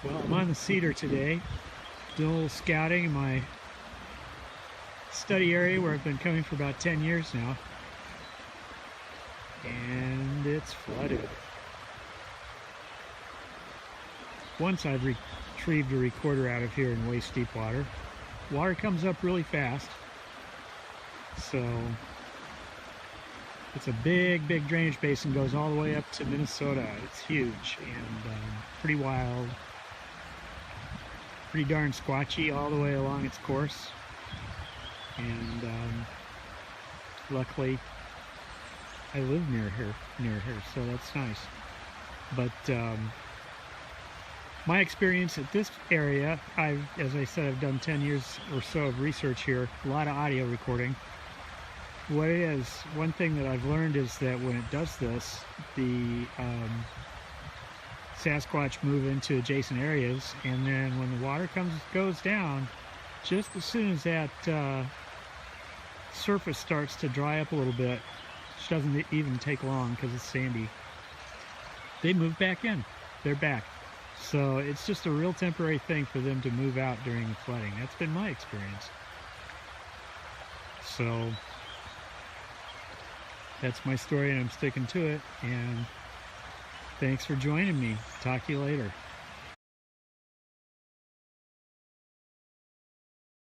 Well, I'm on the Cedar today, doing a little scouting in my study area where I've been coming for about 10 years now. And it's flooded. Once I've retrieved a recorder out of here in waist deep water. Water comes up really fast. So it's a big drainage basin, goes all the way up to Minnesota. It's huge and pretty wild. Pretty darn squatchy all the way along its course. And luckily I live near here, so that's nice. But my experience at this area, as I said, I've done 10 years or so of research here, a lot of audio recording. What it is, one thing that I've learned is that when it does this, the Sasquatch move into adjacent areas, and then when the water goes down, just as soon as that surface starts to dry up a little bit, which doesn't even take long because it's sandy, they move back in. They're back. So it's just a real temporary thing for them to move out during the flooding. That's been my experience. So that's my story, and I'm sticking to it. And thanks for joining me. Talk to you later.